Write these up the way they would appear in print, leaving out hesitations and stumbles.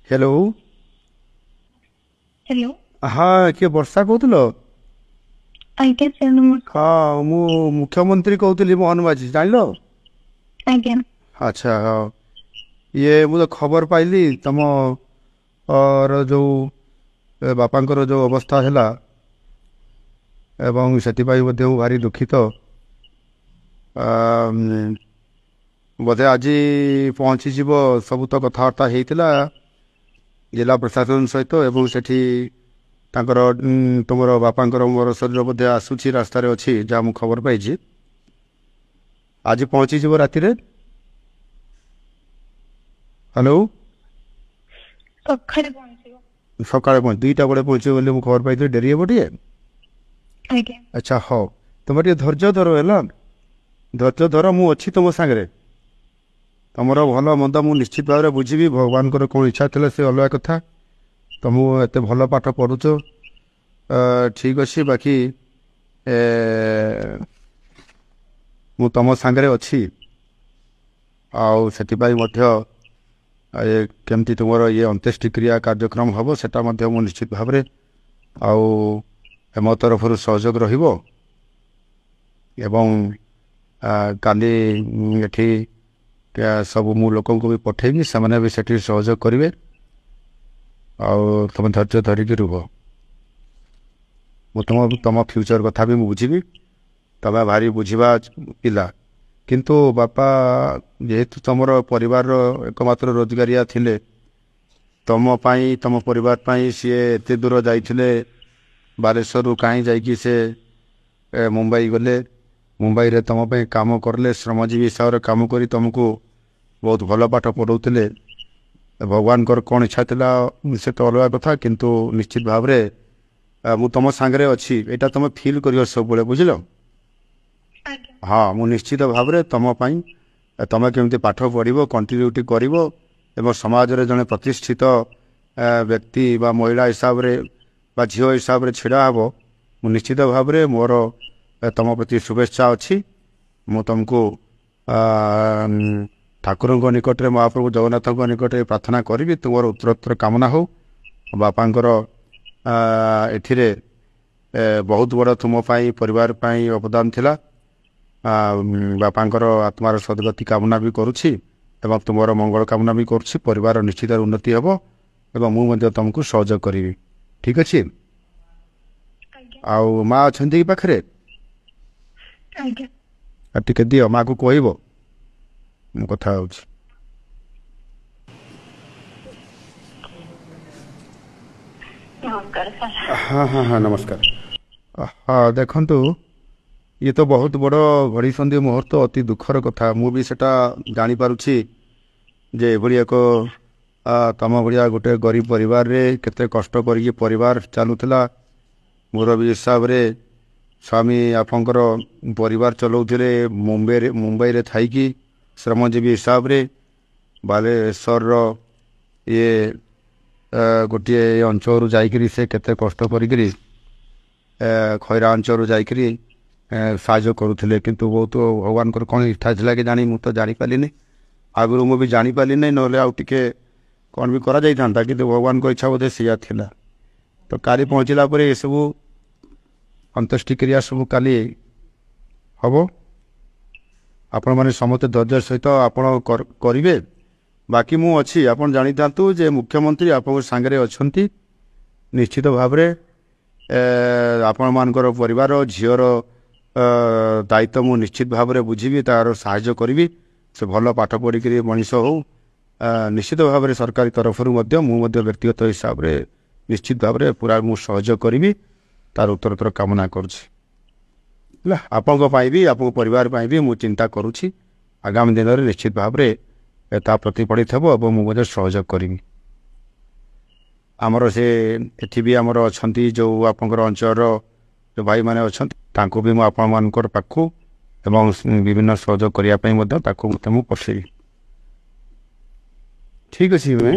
Hello. Hello. हाँ किए वर्षा कहूल? आज्ञा सार नमस्कार। हाँ मु मुख्यमंत्री कहूली मोहन माझी जान। आज्ञा। अच्छा हाँ ये मुझे खबर पाइली तम और जो बापांकर जो अवस्था है एवं ସେଥିପାଇଁ ମଧ୍ୟ ମୁଁ ଭାରି ଦୁଃଖିତ। ବୋଧେ ଆଜି ପହଞ୍ଚିଯିବ ସବୁ ତ କଥାବାର୍ତ୍ତା ହେଇଥିଲା ଜିଲ୍ଲା ପ୍ରଶାସନ ସହିତ ଏବଂ ସେଠି ତାଙ୍କର ତୁମର ବାପାଙ୍କର ମୋର ଶରୀର ବୋଧେ ଆସୁଛି ରାସ୍ତାରେ ଅଛି ଯାହା ମୁଁ ଖବର ପାଇଛି। ଆଜି ପହଞ୍ଚିଯିବ ରାତିରେ। ହ୍ୟାଲୋ। ସକାଳେ ପହଞ୍ଚିବ। ସକାଳେ ପହଞ୍ଚ 2ଟା ବେଳେ ପହଞ୍ଚିବ ବୋଲି ମୁଁ ଖବର ପାଇଥିଲି। ଡେରି ହେବ ଟିକେ। ଆଜ୍ଞା। ଆଚ୍ଛା ହଉ ତୁମେ ଟିକେ ଧୈର୍ଯ୍ୟ ଧର ହେଲା। ଧୈର୍ଯ୍ୟ ଧର ମୁଁ ଅଛି ତୁମ ସାଙ୍ଗରେ। ତମର ଭଲ ମନ୍ଦ ମୁଁ ନିଶ୍ଚିତ ଭାବରେ ବୁଝିବି। ଭଗବାନଙ୍କର କ'ଣ ଇଚ୍ଛା ଥିଲେ ସେ ଅଲଗା କଥା। ତମକୁ ଏତେ ଭଲ ପାଠ ପଢ଼ୁଛ ଠିକ୍ ଅଛି। ବାକି ମୁଁ ତମ ସାଙ୍ଗରେ ଅଛି ଆଉ ସେଥିପାଇଁ ମଧ୍ୟ କେମିତି ତୁମର ଇଏ ଅନ୍ତ୍ୟେଷ୍ଟିକ୍ରିୟା କାର୍ଯ୍ୟକ୍ରମ ହେବ ସେଟା ମଧ୍ୟ ମୁଁ ନିଶ୍ଚିତ ଭାବରେ ଆଉ ମୋ ତରଫରୁ ସହଯୋଗ ରହିବ। ଏବଂ କାଲି ଏଠି ସବୁ ମୁଁ ଲୋକଙ୍କୁ ବି ପଠେଇବି ସେମାନେ ବି ସେଠି ସହଯୋଗ କରିବେ। ଆଉ ତୁମେ ଧୈର୍ଯ୍ୟ ଧରିକି ରୁହ। ମୁଁ ତମ ଫ୍ୟୁଚର କଥା ବି ମୁଁ ବୁଝିବି। ତମେ ଭାରି ବୁଝିବା ପିଲା। କିନ୍ତୁ ବାପା ଯେହେତୁ ତମର ପରିବାରର ଏକମାତ୍ର ରୋଜଗାରିଆ ଥିଲେ ତମ ପାଇଁ ତମ ପରିବାର ପାଇଁ ସିଏ ଏତେ ଦୂର ଯାଇଥିଲେ। ବାଲେଶ୍ୱରରୁ କାହିଁ ଯାଇକି ସେ ମୁମ୍ବାଇ ଗଲେ। ମୁମ୍ବାଇରେ ତମ ପାଇଁ କାମ କଲେ। ଶ୍ରମଜୀବୀ ହିସାବରେ କାମ କରି ତମକୁ ବହୁତ ଭଲ ପାଠ ପଢ଼ାଉଥିଲେ। ଭଗବାନଙ୍କର କ'ଣ ଇଚ୍ଛା ଥିଲା ସେ ତ ଅଲଗା କଥା। କିନ୍ତୁ ନିଶ୍ଚିତ ଭାବରେ ମୁଁ ତମ ସାଙ୍ଗରେ ଅଛି ଏଇଟା ତମେ ଫିଲ୍ କରିବ ସବୁବେଳେ। ବୁଝିଲ? ଆଜ୍ଞା। ହଁ ମୁଁ ନିଶ୍ଚିତ ଭାବରେ ତମ ପାଇଁ ତମେ କେମିତି ପାଠ ପଢ଼ିବ କଣ୍ଟିନ୍ୟୁଟି କରିବ ଏବଂ ସମାଜରେ ଜଣେ ପ୍ରତିଷ୍ଠିତ ବ୍ୟକ୍ତି ବା ମହିଳା ହିସାବରେ ବା ଝିଅ ହିସାବରେ ଛିଡ଼ା ହେବ। ମୁଁ ନିଶ୍ଚିତ ଭାବରେ ମୋର ତମ ପ୍ରତି ଶୁଭେଚ୍ଛା ଅଛି। ମୁଁ ତମକୁ ଠାକୁରଙ୍କ ନିକଟରେ ମହାପ୍ରଭୁ ଜଗନ୍ନାଥଙ୍କ ନିକଟରେ ପ୍ରାର୍ଥନା କରିବି ତୁମର ଉତ୍ତରୋତ୍ତର କାମନା ହେଉ। ବାପାଙ୍କର ଏଥିରେ ବହୁତ ବଡ଼ ତୁମ ପାଇଁ ପରିବାର ପାଇଁ ଅବଦାନ ଥିଲା। ବାପାଙ୍କର ଆତ୍ମାର ସଦ୍ଗତି କାମନା ବି କରୁଛି ଏବଂ ତୁମର ମଙ୍ଗଳ କାମନା ବି କରୁଛି। ପରିବାର ନିଶ୍ଚିତ ଉନ୍ନତି ହେବ ଏବଂ ମୁଁ ମଧ୍ୟ ତୁମକୁ ସହଯୋଗ କରିବି। ଠିକ୍ ଅଛି? ଆଜ୍ଞା। ଆଉ ମା ଅଛନ୍ତି କି ପାଖରେ? ଆଜ୍ଞା। ଆଉ ଟିକେ ଦିଅ ମାକୁ କହିବ ମୁଁ କଥା ହେଉଛି। ନମସ୍କାର ସାର୍। ହଁ ହଁ ହଁ ନମସ୍କାର। ହଁ ଦେଖନ୍ତୁ ଇଏ ତ ବହୁତ ବଡ଼ ଘଡ଼ିସନ୍ଧି ମୁହୂର୍ତ୍ତ। ଅତି ଦୁଃଖର କଥା। ମୁଁ ବି ସେଟା ଜାଣିପାରୁଛି ଯେ ଏଭଳି ଏକ ତମ ଭଳିଆ ଗୋଟେ ଗରିବ ପରିବାରରେ କେତେ କଷ୍ଟ କରିକି ପରିବାର ଚାଲୁଥିଲା। ମୁରବୀ ହିସାବରେ ସ୍ୱାମୀ ଆପଣଙ୍କର ପରିବାର ଚଲାଉଥିଲେ ମୁମ୍ବାଇରେ ଥାଇକି ଶ୍ରମଜୀବୀ ହିସାବରେ। ବାଲେଶ୍ୱରର ଇଏ ଗୋଟିଏ ଅଞ୍ଚଳରୁ ଯାଇକରି ସେ କେତେ କଷ୍ଟ କରିକିରି ଖଇରା ଅଞ୍ଚଳରୁ ଯାଇକରି ସାହାଯ୍ୟ କରୁଥିଲେ। କିନ୍ତୁ ବହୁତ ଭଗବାନଙ୍କର କ'ଣ ଇଚ୍ଛା ଥିଲା କି ଜାଣି ମୁଁ ତ ଜାଣିପାରିଲିନି। ଆଗରୁ ମୁଁ ବି ଜାଣିପାରିଲିନି ନହେଲେ ଆଉ ଟିକେ କ'ଣ ବି କରାଯାଇଥାନ୍ତା। କିନ୍ତୁ ଭଗବାନଙ୍କ ଇଚ୍ଛା ବୋଧେ ସେଇଆ ଥିଲା। ତ କାଲି ପହଞ୍ଚିଲା ପରେ ଏସବୁ ଅନ୍ତ୍ୟେଷ୍ଟିକ୍ରିୟା ସବୁ କାଲି ହେବ। ଆପଣମାନେ ସମସ୍ତେ ଧୈର୍ଯ୍ୟ ସହିତ ଆପଣ କରିବେ। ବାକି ମୁଁ ଅଛି। ଆପଣ ଜାଣିଥାନ୍ତୁ ଯେ ମୁଖ୍ୟମନ୍ତ୍ରୀ ଆପଣଙ୍କ ସାଙ୍ଗରେ ଅଛନ୍ତି। ନିଶ୍ଚିତ ଭାବରେ ଆପଣମାନଙ୍କର ପରିବାର ଝିଅର ଦାୟିତ୍ୱ ମୁଁ ନିଶ୍ଚିତ ଭାବରେ ବୁଝିବି। ତା'ର ସାହାଯ୍ୟ କରିବି। ସେ ଭଲ ପାଠ ପଢ଼ିକରି ମଣିଷ ହେଉ। ନିଶ୍ଚିତ ଭାବରେ ସରକାରୀ ତରଫରୁ ମଧ୍ୟ ମୁଁ ମଧ୍ୟ ବ୍ୟକ୍ତିଗତ ହିସାବରେ ନିଶ୍ଚିତ ଭାବରେ ପୁରା ମୁଁ ସହଯୋଗ କରିବି। ତା'ର ଉତ୍ତରୋତ୍ତର କାମନା କରୁଛି ହେଲା। ଆପଣଙ୍କ ପାଇଁ ବି ଆପଣଙ୍କ ପରିବାର ପାଇଁ ବି ମୁଁ ଚିନ୍ତା କରୁଛି। ଆଗାମୀ ଦିନରେ ନିଶ୍ଚିତ ଭାବରେ ତା ପ୍ରତିଫଳିତ ହେବ ଏବଂ ମୁଁ ମଧ୍ୟ ସହଯୋଗ କରିବି। ଆମର ସେ ଏଠି ବି ଆମର ଅଛନ୍ତି ଯେଉଁ ଆପଣଙ୍କର ଅଞ୍ଚଳର ଯେଉଁ ଭାଇମାନେ ଅଛନ୍ତି ତାଙ୍କୁ ବି ମୁଁ ଆପଣମାନଙ୍କର ପାଖକୁ ଏବଂ ବିଭିନ୍ନ ସହଯୋଗ କରିବା ପାଇଁ ମଧ୍ୟ ତାକୁ ମୁଁ ପଠେଇବି। ଠିକ୍ ଅଛି ମେ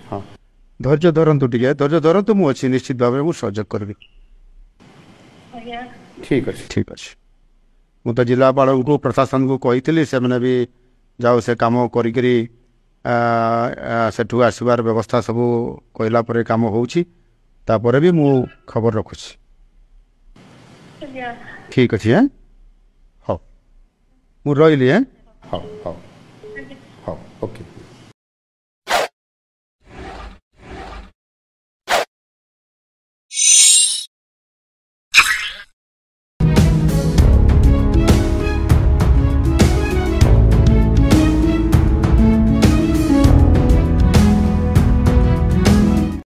ହଁ ଧୈର୍ଯ୍ୟ ଧରନ୍ତୁ ଟିକେ। ଧୈର୍ଯ୍ୟ ଧରନ୍ତୁ। ମୁଁ ଅଛି ନିଶ୍ଚିତ ଭାବରେ ମୁଁ ସହଯୋଗ କରିବି। ଆଜ୍ଞା। ଠିକ୍ ଅଛି ଠିକ୍ ଅଛି। ମୁଁ ତ ଜିଲ୍ଲାପାଳଙ୍କୁ ପ୍ରଶାସନକୁ କହିଥିଲି ସେମାନେ ବି ଯାଉ ସେ କାମ କରିକିରି ସେଠୁ ଆସିବାର ବ୍ୟବସ୍ଥା ସବୁ କହିଲା ପରେ କାମ ହେଉଛି ତାପରେ ବି ମୁଁ ଖବର ରଖୁଛି ଆଜ୍ଞା ଠିକ୍ ଅଛି ହଉ ମୁଁ ରହିଲି ହଉ ହଉ